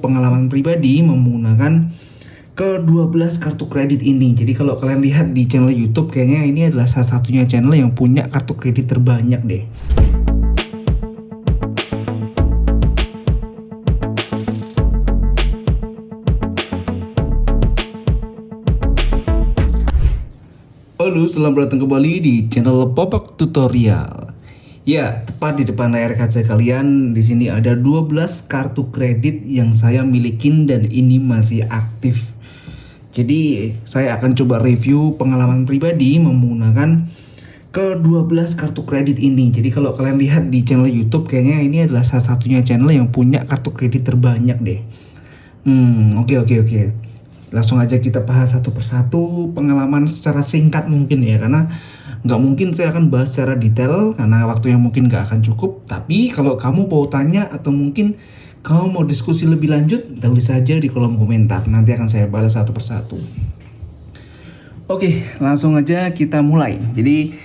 pengalaman pribadi menggunakan ke-12 kartu kredit ini. Jadi kalau kalian lihat di channel YouTube, kayaknya ini adalah salah satunya channel yang punya kartu kredit terbanyak deh. Halo, selamat datang kembali di channel Popok Tutorial. Ya, tepat di depan layar kaca kalian di sini ada 12 kartu kredit yang saya milikin dan ini masih aktif. Jadi, saya akan coba review pengalaman pribadi menggunakan ke-12 kartu kredit ini. Jadi kalau kalian lihat di channel YouTube, kayaknya ini adalah salah satunya channel yang punya kartu kredit terbanyak deh. Oke. Langsung aja kita bahas satu persatu pengalaman secara singkat mungkin ya, karena nggak mungkin saya akan bahas secara detail karena waktunya mungkin nggak akan cukup. Tapi kalau kamu mau tanya atau mungkin kamu mau diskusi lebih lanjut, tulis saja di kolom komentar, nanti akan saya balas satu persatu. Oke, langsung aja kita mulai. Jadi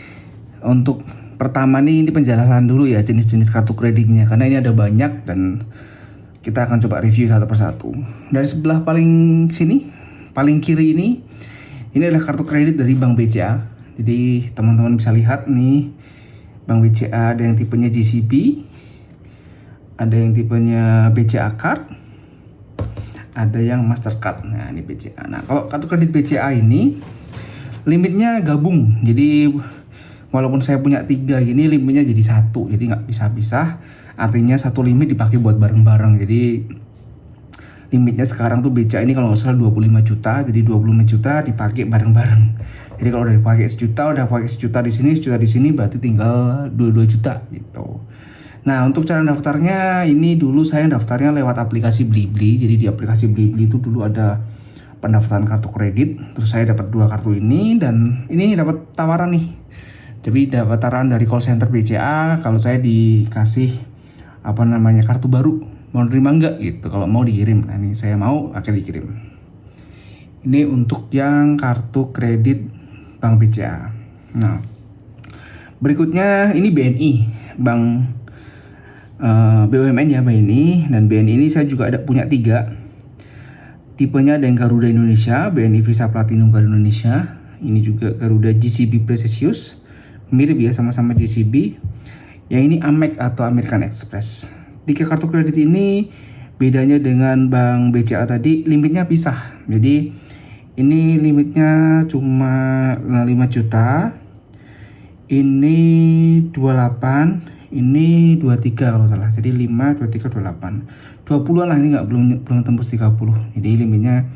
untuk pertama nih, ini penjelasan dulu ya jenis-jenis kartu kreditnya, karena ini ada banyak dan kita akan coba review satu persatu. Dari sebelah paling sini, paling kiri ini adalah kartu kredit dari Bank BCA. Jadi teman-teman bisa lihat nih, Bank BCA ada yang tipenya GCB, ada yang tipenya BCA Card, ada yang Mastercard. Nah ini BCA. Nah kalau kartu kredit BCA ini limitnya gabung. Jadi walaupun saya punya 3 gini, limitnya jadi 1. Jadi nggak pisah-pisah. Artinya satu limit dipakai buat bareng-bareng. Jadi limitnya sekarang tuh BCA ini kalau nggak salah 25 juta. Jadi 25 juta dipakai bareng-bareng. Jadi kalau udah dipakai sejuta, udah pakai sejuta di sini, berarti tinggal 22 juta gitu. Nah untuk cara daftarnya, ini dulu saya daftarnya lewat aplikasi Blibli. Jadi di aplikasi Blibli itu dulu ada pendaftaran kartu kredit. Terus saya dapat 2 kartu ini, dan ini dapat tawaran nih. Jadi dapat tawaran dari call center BCA kalau saya dikasih kartu baru, mau nerima enggak gitu, kalau mau dikirim. Nah ini saya mau, akan dikirim. Ini untuk yang kartu kredit Bank BCA. Nah berikutnya ini BNI, Bank BUMN ya, BNI. Dan BNI ini saya juga ada punya 3 tipenya. Ada yang Garuda Indonesia, BNI Visa Platinum Garuda Indonesia. Ini juga Garuda GCB Precious, mirip ya, sama-sama GCB. Yang ini Amex atau American Express. 3 kartu kredit ini bedanya dengan Bank BCA tadi, limitnya pisah. Jadi ini limitnya cuma 5 juta. Ini 28, ini 23 kalau salah. Jadi 5, 23, 28. 20-an lah, ini belum tembus 30. Jadi limitnya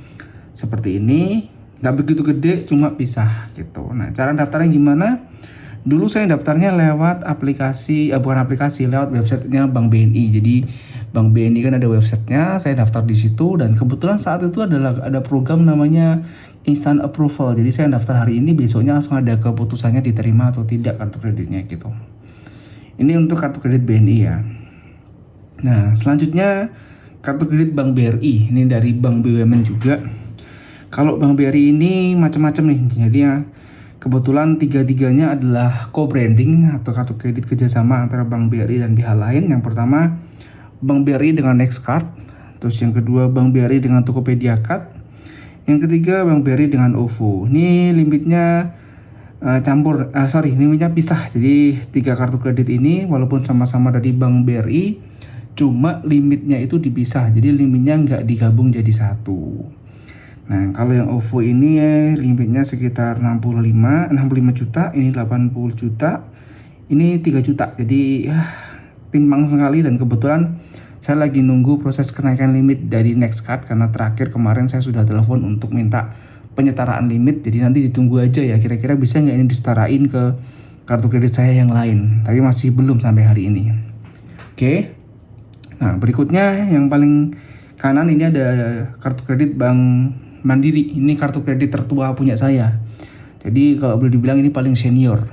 seperti ini. Nggak begitu gede, cuma pisah gitu. Nah cara daftarnya gimana? Dulu saya daftarnya lewat lewat websitenya Bank BNI. Jadi Bank BNI kan ada websitenya, saya daftar di situ. Dan kebetulan saat itu ada program namanya instant approval. Jadi saya daftar hari ini, besoknya langsung ada keputusannya diterima atau tidak kartu kreditnya gitu. Ini untuk kartu kredit BNI ya. Nah selanjutnya kartu kredit Bank BRI. Ini dari Bank BUMN juga. Kalau Bank BRI ini macam-macam nih. Jadi ya, kebetulan 3-tiganya adalah co-branding atau kartu kredit kerjasama antara Bank BRI dan pihak lain. Yang pertama Bank BRI dengan Nextcard, terus yang kedua Bank BRI dengan Tokopedia Card, yang ketiga Bank BRI dengan OVO. Ini limitnya limitnya pisah. Jadi 3 kartu kredit ini walaupun sama-sama dari Bank BRI, cuma limitnya itu dipisah. Jadi limitnya nggak digabung jadi 1. Nah kalau yang OVO ini limitnya sekitar 65 juta, ini 80 juta, ini 3 juta. Jadi ya timpang sekali. Dan kebetulan saya lagi nunggu proses kenaikan limit dari Nextcard, karena terakhir kemarin saya sudah telepon untuk minta penyetaraan limit. Jadi nanti ditunggu aja ya, kira-kira bisa nggak ini disetarain ke kartu kredit saya yang lain. Tapi masih belum sampai hari ini. Oke. Nah berikutnya yang paling kanan ini ada kartu kredit Bank Mandiri. Ini kartu kredit tertua punya saya. Jadi kalau boleh dibilang ini paling senior.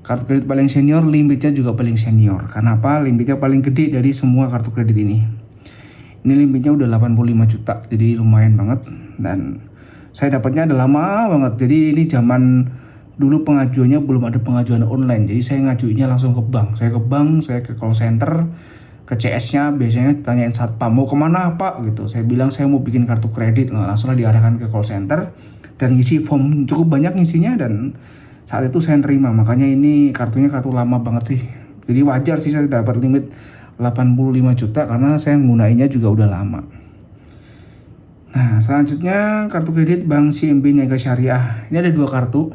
Kartu kredit paling senior, limitnya juga paling senior. Kenapa? Limitnya paling gede dari semua kartu kredit ini. Ini limitnya udah 85 juta. Jadi lumayan banget. Dan saya dapatnya udah lama banget. Jadi ini zaman dulu pengajuannya belum ada pengajuan online. Jadi saya ngajuinnya langsung ke bank. Saya ke bank, saya ke call center, ke CS-nya biasanya ditanyain satpam, mau kemana Pak gitu. Saya bilang saya mau bikin kartu kredit, langsung diarahkan ke call center dan ngisi form cukup banyak ngisinya, dan saat itu saya nerima. Makanya ini kartunya kartu lama banget sih. Jadi wajar sih saya dapat limit 85 juta karena saya nggunainnya juga udah lama. Nah, selanjutnya kartu kredit Bank CMB Niaga Syariah. Ini ada 2 kartu.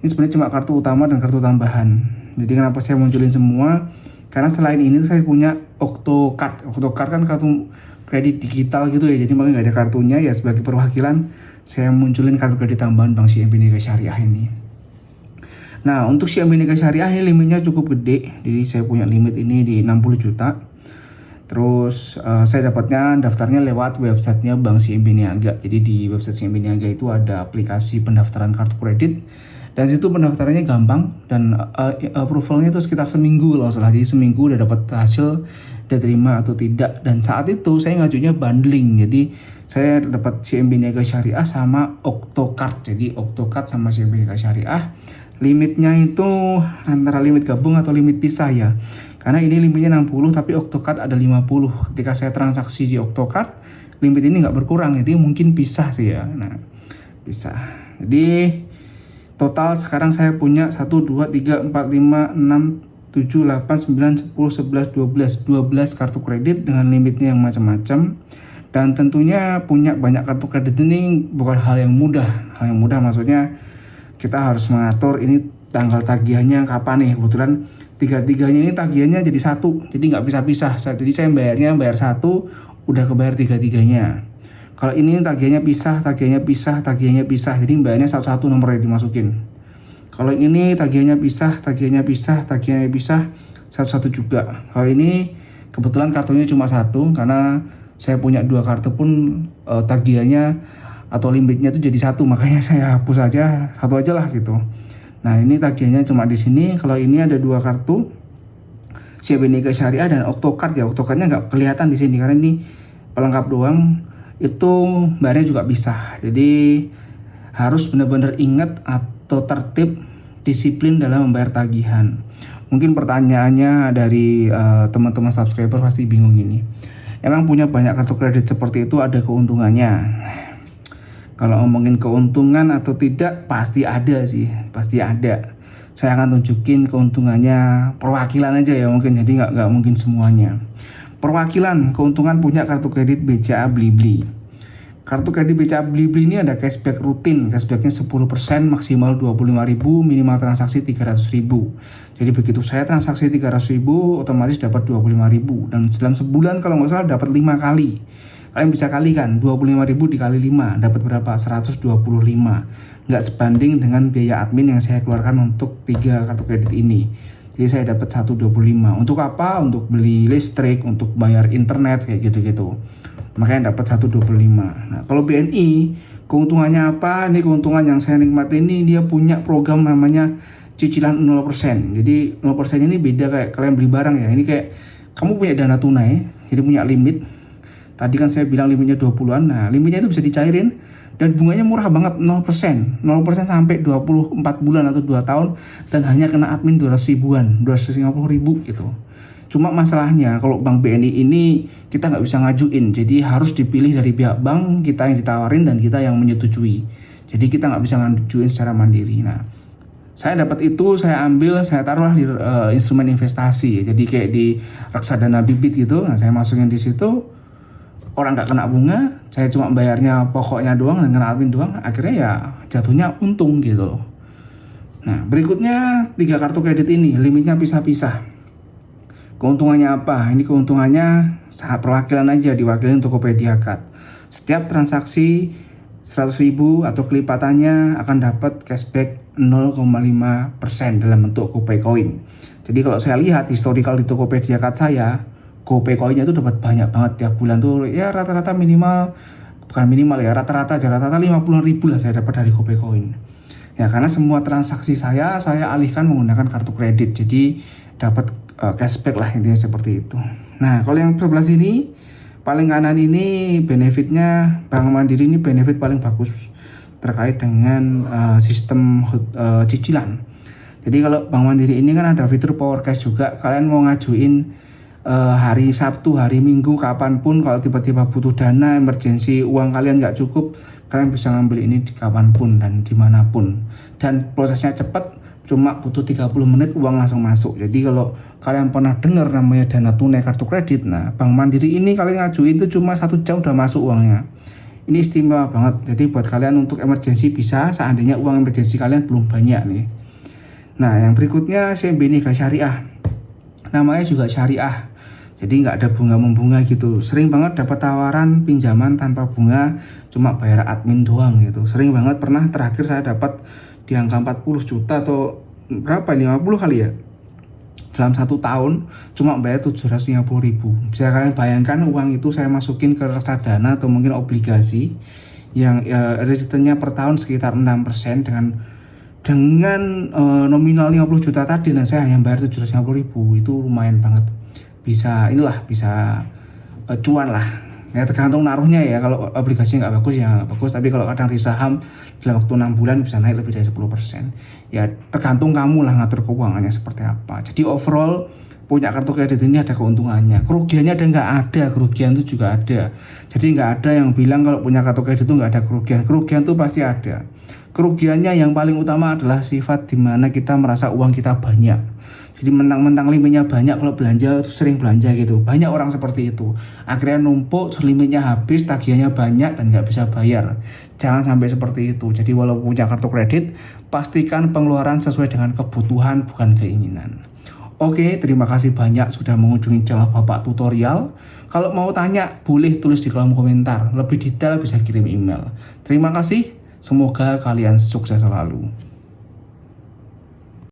Ini sebenarnya cuma kartu utama dan kartu tambahan. Jadi kenapa saya munculin semua? Karena selain ini saya punya Octocard. Octocard kan kartu kredit digital gitu ya. Jadi makanya nggak ada kartunya, ya sebagai perwakilan saya munculin kartu kredit tambahan Bank CMB Niaga Syariah ini. Nah, untuk CMB Niaga Syariah ini limitnya cukup gede. Jadi saya punya limit ini di 60 juta. Terus saya dapatnya daftarnya lewat websitenya Bank CMB Niaga. Jadi di website CMB Niaga itu ada aplikasi pendaftaran kartu kredit. Dan situ pendaftarannya gampang dan approvalnya itu sekitar seminggu loh, salah. Jadi seminggu udah dapat hasil diterima atau tidak. Dan saat itu saya ngajunya bundling. Jadi saya dapat CMB Niaga Syariah sama Octocard. Jadi Octocard sama CMB Niaga Syariah limitnya itu antara limit gabung atau limit pisah ya. Karena ini limitnya 60 tapi Octocard ada 50. Ketika saya transaksi di Octocard, limit ini nggak berkurang. Jadi mungkin pisah sih ya. Nah, pisah. Jadi total sekarang saya punya 1, 2, 3, 4, 5, 6, 7, 8, 9, 10, 11, 12 kartu kredit dengan limitnya yang macam-macam. Dan tentunya punya banyak kartu kredit ini bukan hal yang mudah. Hal yang mudah maksudnya kita harus mengatur ini tanggal tagihannya kapan nih. Kebetulan tiga-tiganya ini tagihannya jadi satu, jadi nggak bisa pisah. Jadi saya bayar satu, udah kebayar tiga-tiganya. Kalau ini tagihannya pisah, jadi bayarnya satu-satu nomornya dimasukin. Kalau ini tagihannya pisah, satu-satu juga. Kalau ini kebetulan kartunya cuma satu, karena saya punya 2 kartu pun tagihannya atau limitnya itu jadi satu, makanya saya hapus aja, satu aja lah gitu. Nah, ini tagihannya cuma di sini. Kalau ini ada 2 kartu, CMB Niaga Syariah dan Octocard ya. Octocardnya nggak kelihatan di sini karena ini pelengkap doang. Itu bayarnya juga bisa. Jadi harus benar-benar ingat atau tertib, disiplin dalam membayar tagihan. Mungkin pertanyaannya dari teman-teman subscriber pasti bingung ini. Emang punya banyak kartu kredit seperti itu ada keuntungannya? Kalau ngomongin keuntungan atau tidak, pasti ada sih, pasti ada. Saya akan tunjukin keuntungannya perwakilan aja ya mungkin, jadi nggak mungkin semuanya. Perwakilan keuntungan punya kartu kredit BCA Blibli. Kartu kredit BCA Blibli ini ada cashback rutin, cashbacknya 10%, maksimal 25.000, minimal transaksi 300.000. Jadi begitu saya transaksi 300.000, otomatis dapat 25.000, dan dalam sebulan kalau nggak salah dapat 5 kali. Kalian bisa kalikan 25.000 dikali 5 dapat berapa? 125. Nggak sebanding dengan biaya admin yang saya keluarkan untuk 3 kartu kredit ini. Jadi saya dapat 125. Untuk apa? Untuk beli listrik, untuk bayar internet kayak gitu-gitu. Makanya dapat 125. Nah, kalau BNI keuntungannya apa? Ini keuntungan yang saya nikmati ini, dia punya program namanya cicilan 0%. Jadi 0% ini beda kayak kalian beli barang ya. Ini kayak kamu punya dana tunai, jadi punya limit. Tadi kan saya bilang limitnya 20-an. Nah, limitnya itu bisa dicairin dan bunganya murah banget, 0%. 0% sampai 24 bulan atau 2 tahun, dan hanya kena admin 200 ribuan, 250 ribu gitu. Cuma masalahnya kalau Bank BNI ini kita nggak bisa ngajuin, jadi harus dipilih dari pihak bank, kita yang ditawarin dan kita yang menyetujui. Jadi kita nggak bisa ngajuin secara mandiri. Nah, saya dapat itu, saya ambil, saya taruhlah di instrumen investasi. Jadi kayak di reksadana bibit gitu. Nah, saya masukin di situ. Orang nggak kena bunga, saya cuma bayarnya pokoknya doang dan kena admin doang, akhirnya ya jatuhnya untung gitu. Nah, berikutnya 3 kartu kredit ini limitnya pisah-pisah. Keuntungannya apa? Ini keuntungannya sangat perwakilan aja, diwakilin Tokopedia Card. Setiap transaksi 100.000 atau kelipatannya akan dapat cashback 0,5% dalam bentuk GoPay Coin. Jadi kalau saya lihat historical di Tokopedia Card saya, GoPay Coin-nya itu dapat banyak banget tiap bulan tuh ya, rata-rata minimal, bukan minimal ya, rata-rata 50.000 lah saya dapat dari GoPay Coin. Ya karena semua transaksi saya alihkan menggunakan kartu kredit, jadi dapat cashback lah intinya seperti itu. Nah, kalau yang sebelah sini paling kanan ini benefitnya Bank Mandiri ini benefit paling bagus terkait dengan sistem cicilan. Jadi kalau Bank Mandiri ini kan ada fitur Power Cash juga, kalian mau ngajuin hari Sabtu, hari Minggu, kapanpun kalau tiba-tiba butuh dana emergensi, uang kalian nggak cukup, kalian bisa ngambil ini di kapanpun dan dimanapun. Dan prosesnya cepat, cuma butuh 30 menit uang langsung masuk. Jadi kalau kalian pernah dengar namanya dana tunai kartu kredit, nah Bank Mandiri ini kalian ngajuin itu cuma 1 jam udah masuk uangnya. Ini istimewa banget. Jadi buat kalian untuk emergensi bisa, seandainya uang emergensi kalian belum banyak nih. Nah yang berikutnya CMB Niaga Syariah. Namanya juga syariah. Jadi nggak ada bunga-membunga gitu. Sering banget dapat tawaran pinjaman tanpa bunga, cuma bayar admin doang gitu. Sering banget, pernah terakhir saya dapat di angka 40 juta atau berapa, 50 kali ya. Dalam 1 tahun cuma bayar 750 ribu. Bisa kalian bayangkan uang itu saya masukin ke reksadana atau mungkin obligasi yang returnnya per tahun sekitar 6% dengan nominal 50 juta tadi, dan saya hanya bayar 750 ribu. Itu lumayan banget. Bisa cuan lah ya, tergantung naruhnya ya. Kalau obligasi nggak bagus ya nggak bagus, tapi kalau kadang di saham dalam waktu 6 bulan bisa naik lebih dari 10%. Ya tergantung kamu lah ngatur keuangannya seperti apa. Jadi overall punya kartu kredit ini ada keuntungannya, kerugiannya ada nggak ada, kerugian itu juga ada. Jadi nggak ada yang bilang kalau punya kartu kredit itu nggak ada kerugian. Kerugian itu pasti ada. Kerugiannya yang paling utama adalah sifat dimana kita merasa uang kita banyak. Jadi mentang-mentang limitnya banyak, kalau belanja itu sering belanja gitu. Banyak orang seperti itu. Akhirnya numpuk, limitnya habis, tagihannya banyak dan nggak bisa bayar. Jangan sampai seperti itu. Jadi walaupun punya kartu kredit, pastikan pengeluaran sesuai dengan kebutuhan, bukan keinginan. Oke, terima kasih banyak sudah mengunjungi channel Bapak Tutorial. Kalau mau tanya, boleh tulis di kolom komentar. Lebih detail bisa kirim email. Terima kasih. Semoga kalian sukses selalu.